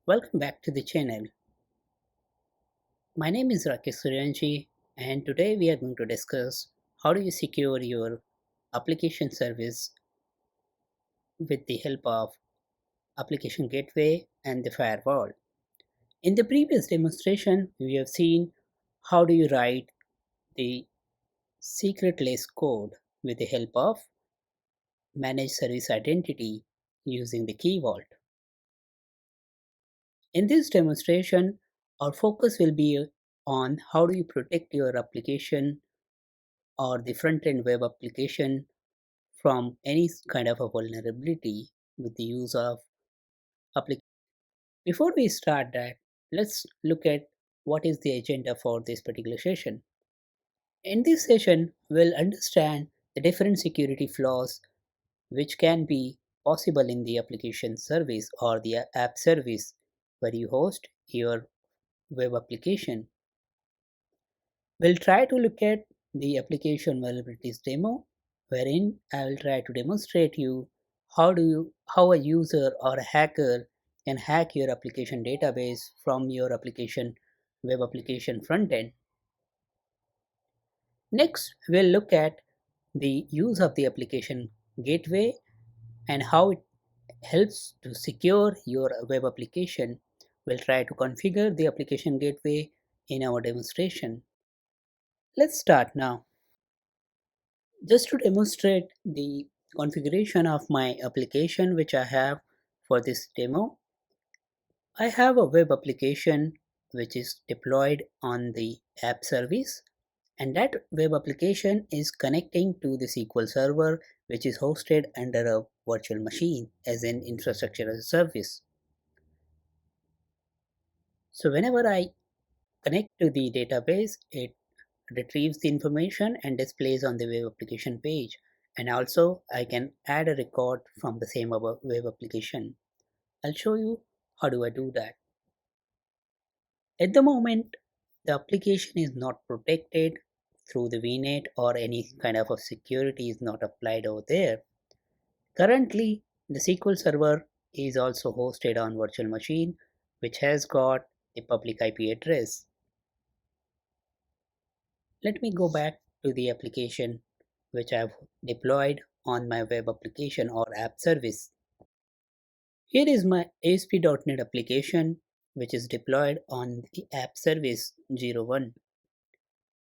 Welcome back to the channel. My name is Rakesh Suryanji, and today we are going to discuss how do you secure your application service with the help of application gateway and the firewall. In the previous demonstration, we have seen how do you write the secretless code with the help of managed service identity using the key vault. In this demonstration, our focus will be on how do you protect your application or the front-end web application from any kind of a vulnerability with the use of application. Before we start that, let's look at what is the agenda for this particular session. In this session, we'll understand the different security flaws which can be possible in the application service or the app service where you host your web application. We'll try to look at the application vulnerabilities demo, wherein I will try to demonstrate you how a user or a hacker can hack your application database from your application web application front end. Next, we'll look at the use of the application gateway and how it helps to secure your web application. We'll try to configure the application gateway in our demonstration. Let's start now. Just to demonstrate the configuration of my application which I have for this demo, I have a web application which is deployed on the app service, and that web application is connecting to the SQL server which is hosted under a virtual machine as an infrastructure as a service. So whenever I connect to the database, it retrieves the information and displays on the web application page, and also I can add a record from the same web application. I'll show you how do I do that. At the moment, the application is not protected through the VNet or any kind of a security is not applied over there. Currently, the SQL server is also hosted on virtual machine which has got a public IP address. Let me go back to the application which I've deployed on my web application or app service. Here is my ASP.NET application which is deployed on the app service 01.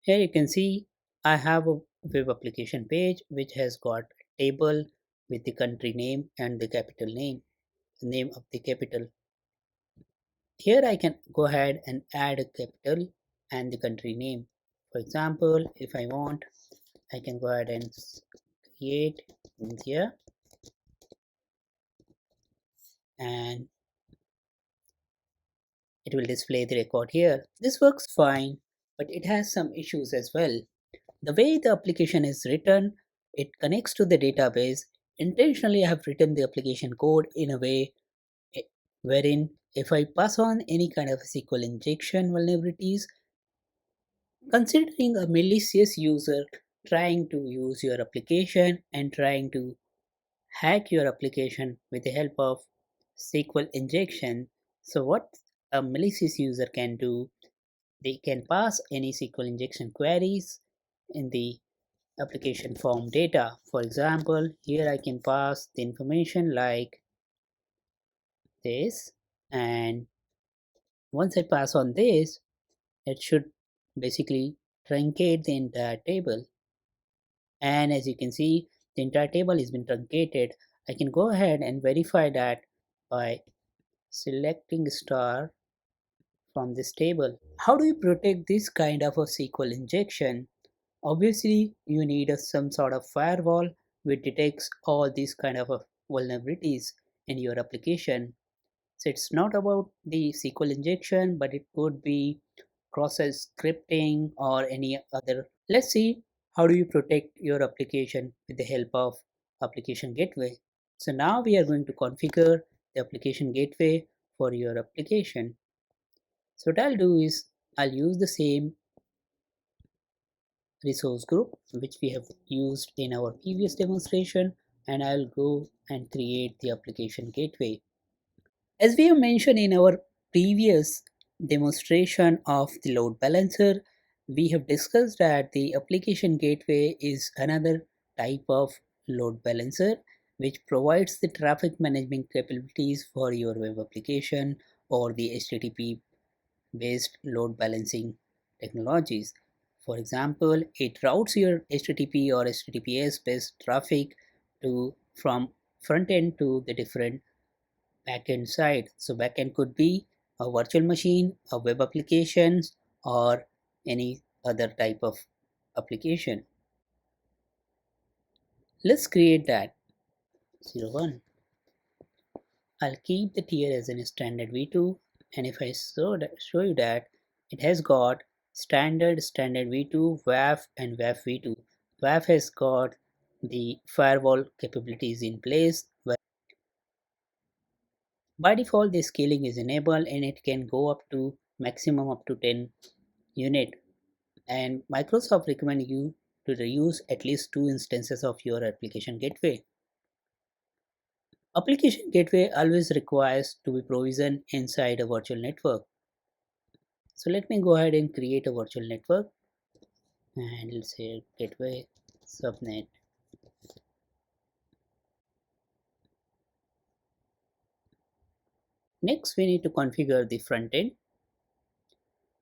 Here you can see I have a web application page which has got a table with the country name and the capital name, the name of the capital. Here I can go ahead and add a capital and the country name. For example, if I want, I can go ahead and create India and it will display the record here. This works fine, but it has some issues as well. The way the application is written, it connects to the database. Intentionally, I have written the application code in a way eh, wherein if I pass on any kind of SQL injection vulnerabilities, considering a malicious user trying to use your application and trying to hack your application with the help of SQL injection. So what a malicious user can do, they can pass any SQL injection queries in the application form data. For example, here I can pass the information like this, and once I pass on this, it should basically truncate the entire table. And as you can see, the entire table has been truncated. I can go ahead and verify that by selecting star from this table. How do you protect this kind of a SQL injection? Obviously, you need some sort of firewall which detects all these kind of vulnerabilities in your application. So it's not about the SQL injection, but it could be process scripting or any other. Let's see how do you protect your application with the help of application gateway. So now we are going to configure the application gateway for your application. So what I'll do is I'll use the same resource group which we have used in our previous demonstration, and I'll go and create the application gateway. As we have mentioned in our previous demonstration of the load balancer, we have discussed that the application gateway is another type of load balancer which provides the traffic management capabilities for your web application or the HTTP based load balancing technologies. For example, it routes your HTTP or HTTPS based traffic to from front end to the different backend side. So backend could be a virtual machine, a web applications, or any other type of application. Let's create that 01. I'll keep the tier as a standard v2, and if I show you that it has got standard v2, WAF, and WAF v2. WAF has got the firewall capabilities in place. By default, the scaling is enabled and it can go up to maximum up to 10 unit, and Microsoft recommend you to use at least 2 instances of your application gateway. Application gateway always requires to be provisioned inside a virtual network. So let me go ahead and create a virtual network and let's say gateway subnet. Next, we need to configure the front end.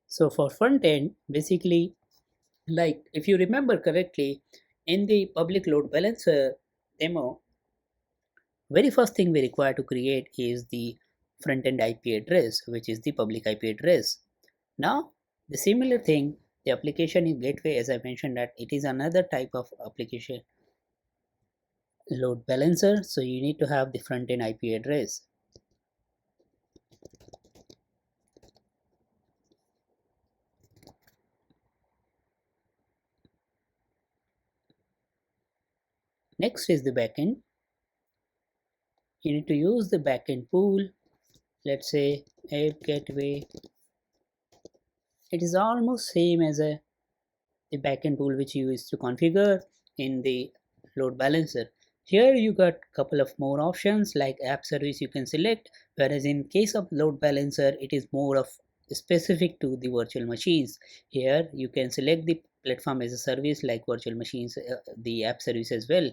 So for front end, basically, like if you remember correctly, in the public load balancer demo, very first thing we require to create is the front end IP address, which is the public IP address. Now, the similar thing, the application is gateway, as I mentioned, that it is another type of application load balancer. So you need to have the front end IP address. Next is the backend. You need to use the backend pool. Let's say app gateway. It is almost same as the backend tool which you use to configure in the load balancer. Here you got couple of more options like app service you can select, whereas in case of load balancer it is more of specific to the virtual machines. Here you can select the platform as a service like virtual machines, the app service as well.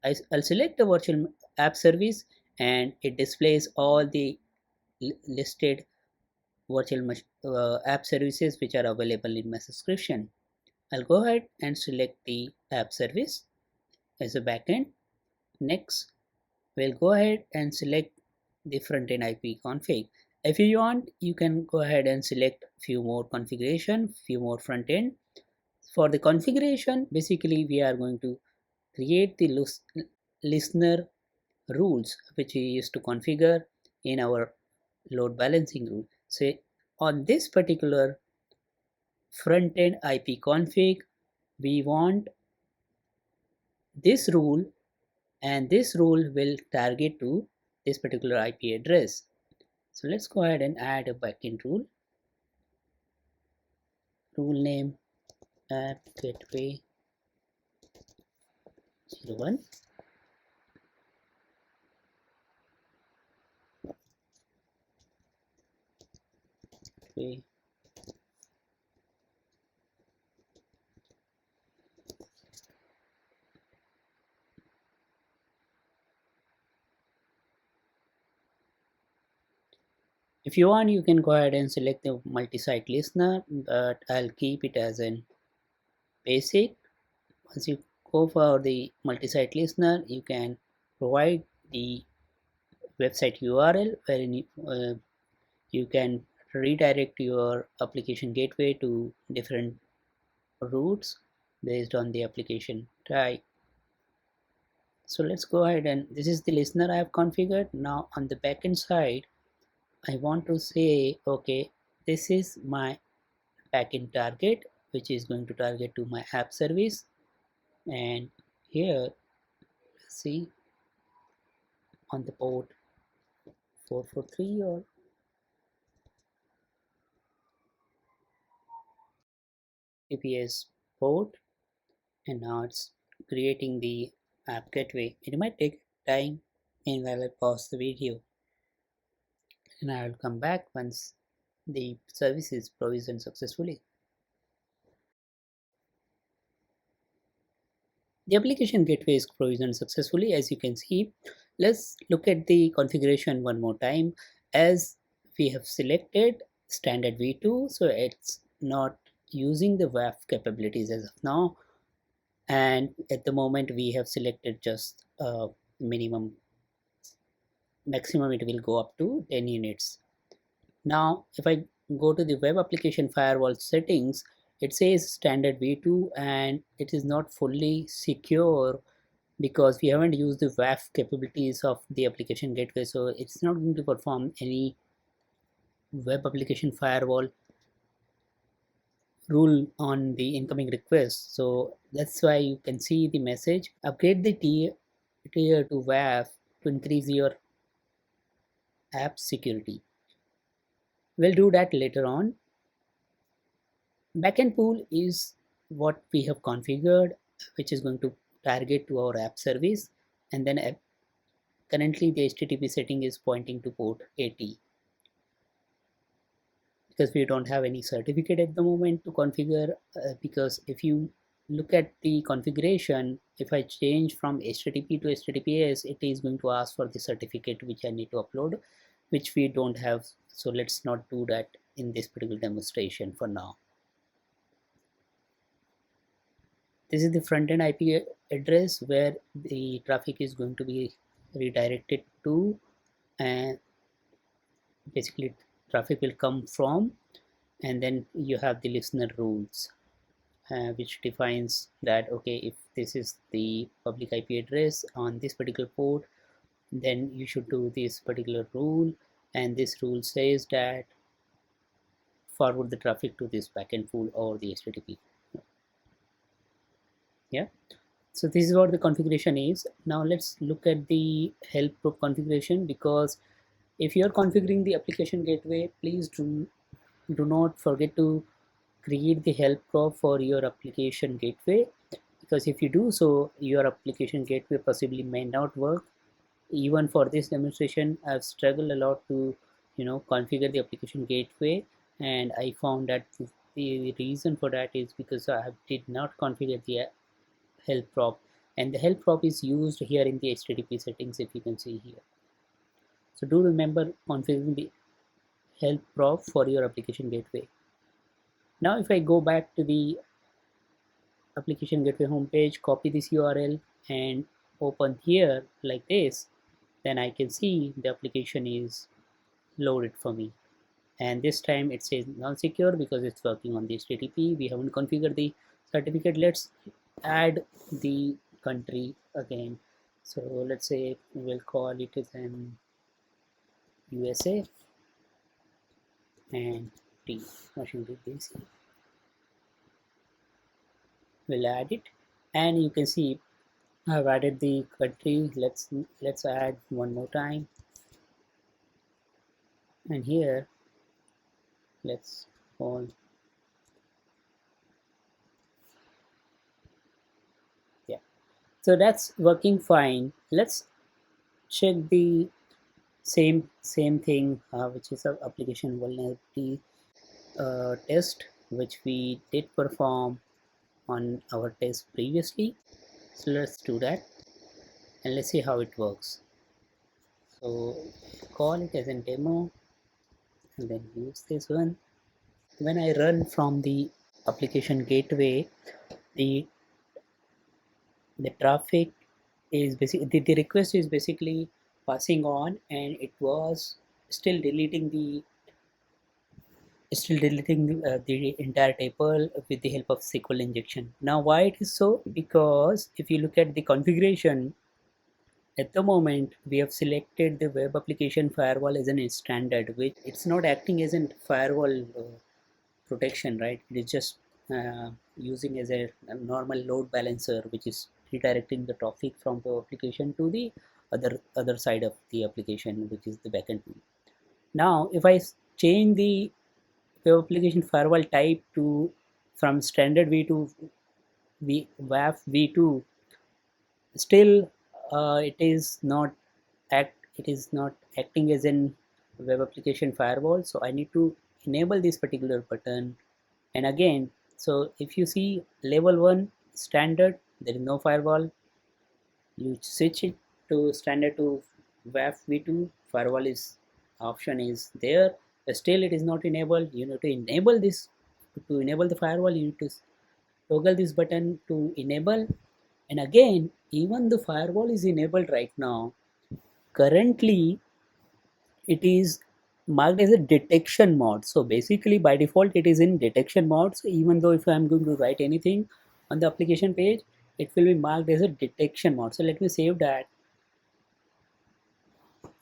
I'll select the virtual app service and it displays all the listed app services which are available in my subscription. I'll go ahead and select the app service as a backend. Next, we'll go ahead and select the front-end IP config. If you want, you can go ahead and select few more configuration, few more front-end. For the configuration, basically we are going to create the listener rules which we used to configure in our load balancing rule. So on this particular front-end IP config, we want this rule, and this rule will target to this particular IP address. So let's go ahead and add a backend rule. Rule name app gateway 01. Okay. If you want, you can go ahead and select the multi-site listener, but I'll keep it as an basic. Once you go for the multi-site listener, you can provide the website URL wherein you can redirect your application gateway to different routes based on the application type. So let's go ahead, and this is the listener I have configured. Now on the backend side, I want to say, okay, this is my backend target, which is going to target to my app service. And here, see on the port 443 or TPS port, and now it's creating the app gateway. It might take time, and while I pause the video. and I will come back once the service is provisioned successfully. The application gateway is provisioned successfully, as you can see. Let's look at the configuration one more time. As we have selected standard v2, so it's not using the WAF capabilities as of now, and at the moment we have selected just minimum. Maximum it will go up to 10 units. Now if I go to the web application firewall settings, it says standard v2 and it is not fully secure because we haven't used the WAF capabilities of the application gateway, so it's not going to perform any web application firewall rule on the incoming request. So that's why you can see the message upgrade the tier to WAF to increase your app security. We'll do that later on. Backend pool is what we have configured, which is going to target to our app service, and then currently the HTTP setting is pointing to port 80 because we don't have any certificate at the moment to configure. Because if you look at the configuration, if I change from HTTP to HTTPS, it is going to ask for the certificate which I need to upload, which we don't have. So let's not do that in this particular demonstration for now. This is the front-end IP address where the traffic is going to be redirected to, and basically traffic will come from, and then you have the listener rules, which defines that okay, if this is the public IP address on this particular port, then you should do this particular rule, and this rule says that forward the traffic to this backend pool or the HTTP. Yeah, so this is what the configuration is. Now let's look at the help prop configuration, because if you are configuring the application gateway, please do not forget to create the help prop for your application gateway, because if you do so, your application gateway possibly may not work. Even for this demonstration, I've struggled a lot to configure the application gateway, and I found that the reason for that is because I did not configure the help prop, and the help prop is used here in the HTTP settings, if you can see here. So do remember configuring the help prop for your application gateway. Now if I go back to the application gateway homepage, copy this URL and open here like this, then I can see the application is loaded for me. And this time it says non-secure because it's working on the HTTP. We haven't configured the certificate. Let's add the country again. So let's say we'll call it as an USA and T, Washington DC. We'll add it, and you can see I've added the country. Let's add one more time, and here let's call, yeah, so that's working fine. Let's check the same thing, which is a application vulnerability test, which we did perform on our test previously. So let's do that and let's see how it works. So call it as a demo and then use this one. When I run from the application gateway, the traffic is basically the request is basically passing on, and it was still deleting the entire table with the help of SQL injection. Now why it is so? Because if you look at the configuration, at the moment we have selected the web application firewall as an standard, which it's not acting as a firewall protection, right? It is just using as a normal load balancer, which is redirecting the traffic from the application to the other side of the application, which is the backend. Now if I change the web application firewall type to from standard v to WAF v2, still it is not acting as an web application firewall, so I need to enable this particular button. And again, so if you see level 1 standard, there is no firewall. You switch it to standard to WAF v2, firewall is option is there, but still it is not enabled. You need to enable this. To enable the firewall, you need to toggle this button to enable. And again, even the firewall is enabled right now, currently it is marked as a detection mode. So basically by default it is in detection mode. So even though if I'm going to write anything on the application page, it will be marked as a detection mode. So let me save that.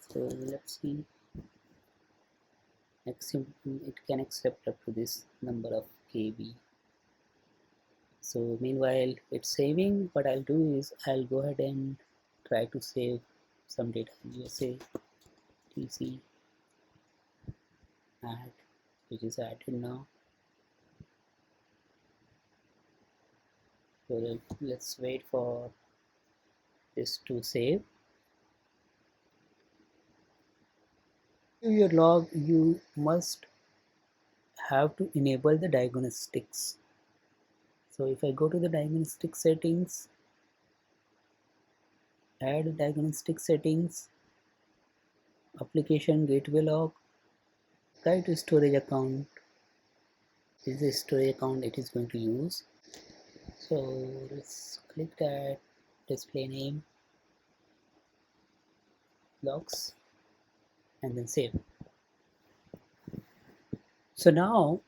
So let's see, it can accept up to this number of KB. So meanwhile it's saving, what I'll do is I'll go ahead and try to save some data. USA TC add, which is added now. So let's wait for this to save. Your log, you must have to enable the diagnostics. So if I go to the diagnostic settings, add diagnostic settings, application gateway log, try to storage account. This is the storage account it is going to use. So let's click that, display name, logs, and then save. So now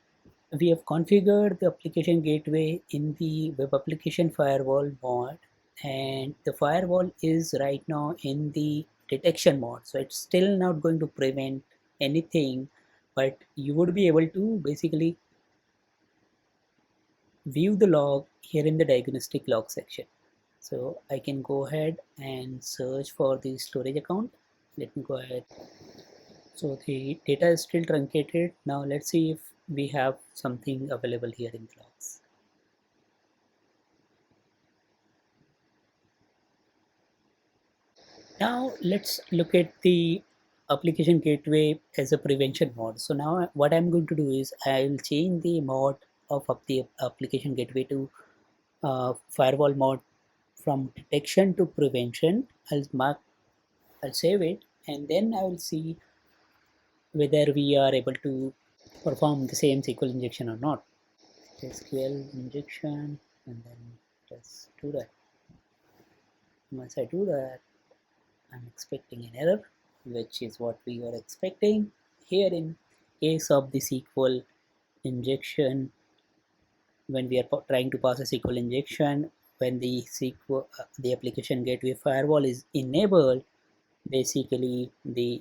we have configured the application gateway in the web application firewall mode, and the firewall is right now in the detection mode. So it's still not going to prevent anything, but you would be able to basically view the log here in the diagnostic log section. So I can go ahead and search for the storage account. Let me go ahead. So the data is still truncated. Now let's see if we have something available here in the logs. Now let's look at the application gateway as a prevention mode. So now what I'm going to do is I'll change the mode of the application gateway to firewall mode from detection to prevention. I'll save it, and then I will see whether we are able to perform the same SQL injection or not. SQL injection, and then let's do that. Once I do that, I'm expecting an error, which is what we were expecting. Here in case of the SQL injection, when we are trying to pass a SQL injection, when the application gateway firewall is enabled, basically the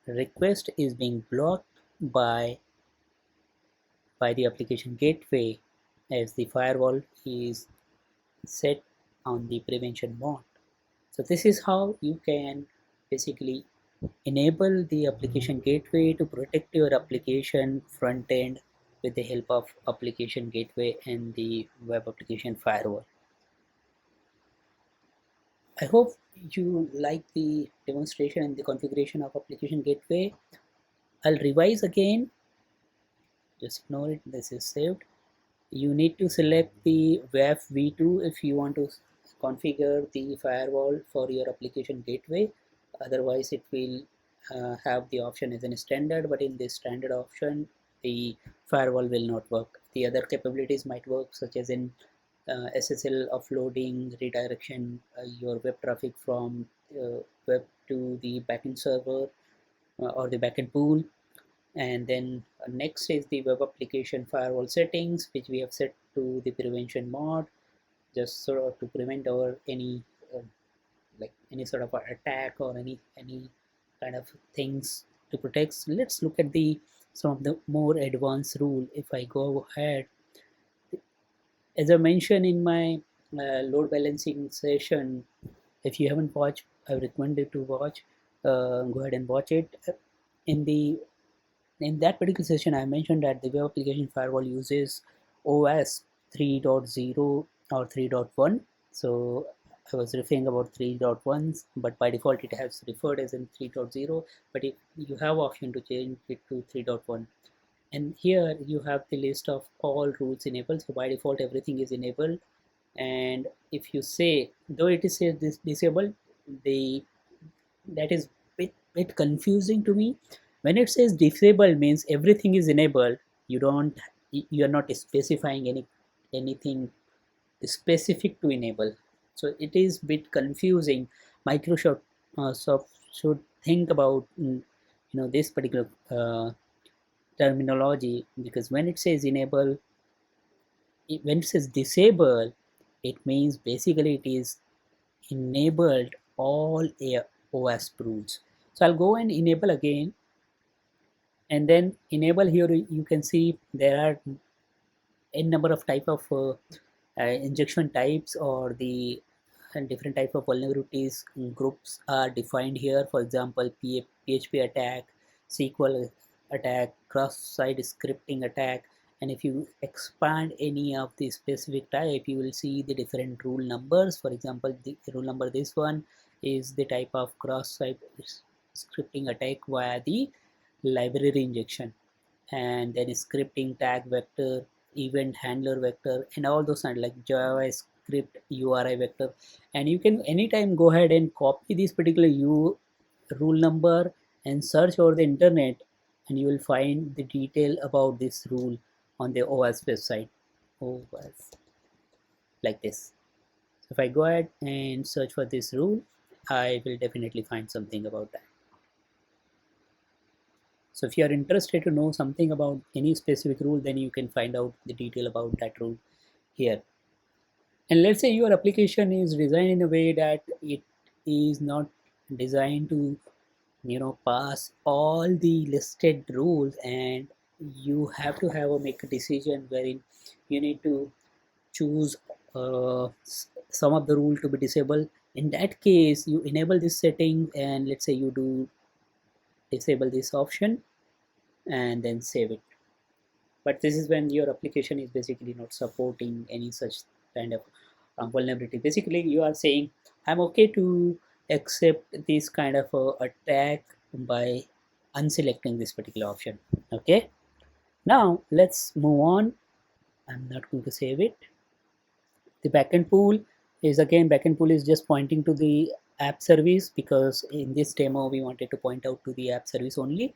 request is being blocked by the application gateway, as the firewall is set on the prevention mode. So this is how you can basically enable the application gateway to protect your application front end with the help of application gateway and the web application firewall. I hope you like the demonstration and the configuration of application gateway. I'll revise again. Just ignore it. This is saved. You need to select the WAF v2 if you want to configure the firewall for your application gateway. Otherwise it will have the option as a standard, but in this standard option the firewall will not work. The other capabilities might work, such as in SSL offloading, redirection your web traffic from web to the backend server or the backend pool. And then next is the web application firewall settings, which we have set to the prevention mode, just sort of to prevent our any like any sort of attack or any kind of things to protect. So let's look at the some of the more advanced rule. If I go ahead, as I mentioned in my load balancing session, if you haven't watched, I recommend you to watch. Go ahead and watch it. In the in that particular session, I mentioned that the web application firewall uses OS 3.0 or 3.1. So I was referring about 3.1, but by default it has referred as in 3.0. But if you have option to change it to 3.1, and here you have the list of all rules enabled. So by default everything is enabled. And if you say, though it is says this disabled, the that is bit confusing to me. When it says disabled means everything is enabled. You are not specifying anything specific to enable. So it is bit confusing. Microsoft should think about this particular terminology, because when it says enable, when it says disable, it means basically it is enabled all OS rules. So I'll go and enable again, and then enable. Here you can see there are n number of type of injection types, or the and different type of vulnerabilities groups are defined here. For example, PHP attack, SQL attack, cross-site scripting attack. And if you expand any of the specific type, you will see the different rule numbers. For example, the rule number this one is the type of cross-site scripting attack via the library injection, and then scripting tag vector, event handler vector, and all those are like JavaScript URI vector. And you can anytime go ahead and copy this particular rule number and search over the internet, and you will find the detail about this rule on the OS website. OS, like this. So if I go ahead and search for this rule, I will definitely find something about that. So if you are interested to know something about any specific rule, then you can find out the detail about that rule here. And let's say your application is designed in a way that it is not designed to pass all the listed rules, and you have to have a make a decision wherein you need to choose some of the rule to be disabled. In that case, you enable this setting, and let's say you do disable this option and then save it. But this is when your application is basically not supporting any such kind of vulnerability. Basically you are saying, I'm okay to accept this kind of attack by unselecting this particular option. Okay, now let's move on. I'm not going to save it. The backend pool is, again, backend pool is just pointing to the app service, because in this demo we wanted to point out to the app service only.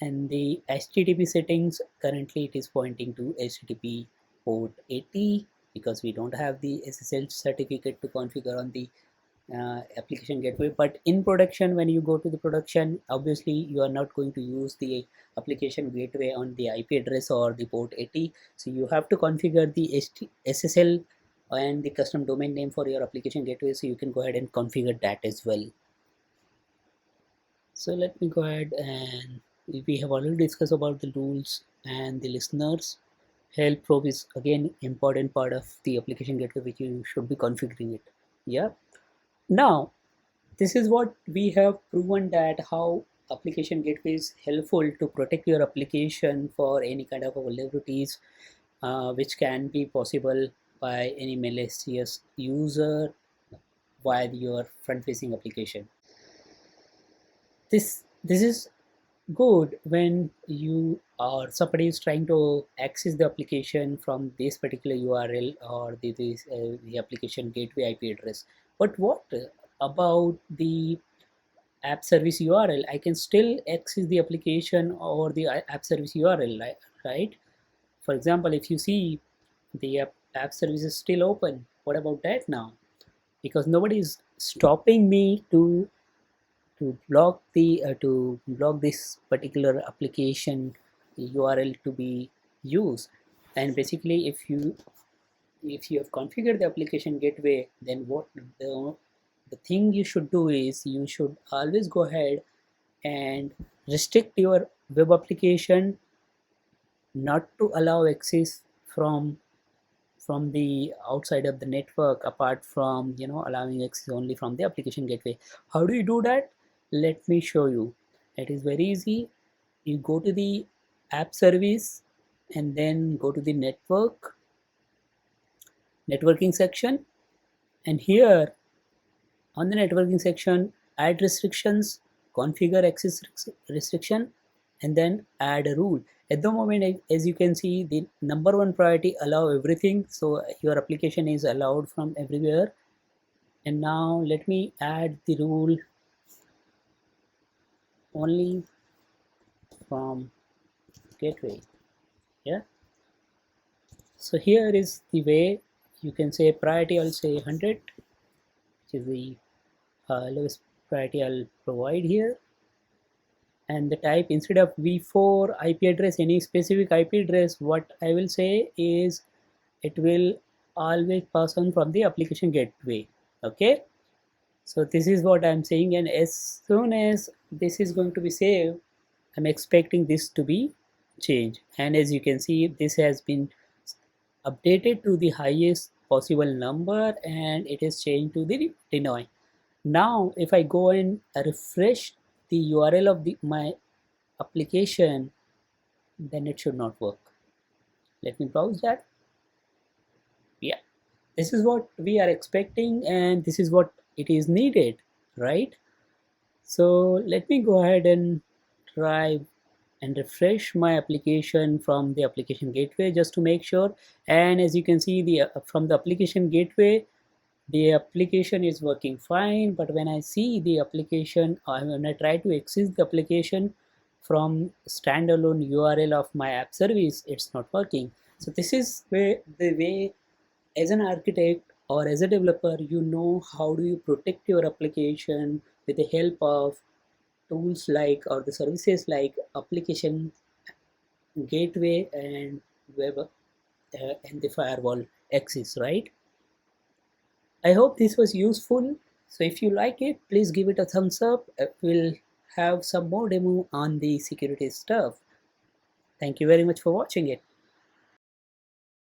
And the HTTP settings, currently it is pointing to HTTP port 80, because we don't have the SSL certificate to configure on the application gateway. But in production, when you go to the production, obviously you are not going to use the application gateway on the IP address or the port 80. So you have to configure the SSL and the custom domain name for your application gateway. So you can go ahead and configure that as well. So let me go ahead, and we have already discussed about the rules and the listeners. Help probe is again important part of the application gateway, which you should be configuring it. Yeah. Now this is what we have proven, that how application gateway is helpful to protect your application for any kind of vulnerabilities which can be possible by any malicious user via your front-facing application. This is good when you or somebody is trying to access the application from this particular URL or the application gateway IP address. But what about the app service URL? I can still access the application or the app service URL, right? For example, if you see the app service is still open, what about that now? Because nobody is stopping me to block this particular application URL to be used. And basically, if you have configured the application gateway, then what the thing you should do is you should always go ahead and restrict your web application not to allow access from the outside of the network, apart from allowing access only from the application gateway. How do you do that? Let me show you. It is very easy. You go to the app service and then go to the networking section, And here on the networking section, add restrictions, configure access restriction, and then add a rule. At the moment, as you can see, the number one priority allow everything. So your application is allowed from everywhere. And now let me add the rule only from gateway. Yeah. So here is the way you can say priority. I'll say 100, which is the lowest priority I'll provide here. And the type, instead of v4 IP address, any specific IP address, what I will say is it will always pass on from the application gateway. Okay, so this is what I'm saying, and as soon as this is going to be saved, I'm expecting this to be changed. And as you can see, this has been updated to the highest possible number, and it is changed to the deny. Now if I go and refresh the URL of my application, then it should not work. Let me browse that. Yeah, this is what we are expecting, and this is what it is needed, right? So let me go ahead and try and refresh my application from the application gateway just to make sure. And as you can see, the from the application gateway, the application is working fine. But when I see the application, when I try to access the application from standalone URL of my app service, it's not working. So this is where the way, as an architect or as a developer, you know how do you protect your application with the help of tools like, or the services like application gateway and web and the firewall access, right? I hope this was useful. So if you like it, please give it a thumbs up. We'll have some more demo on the security stuff. Thank you very much for watching it.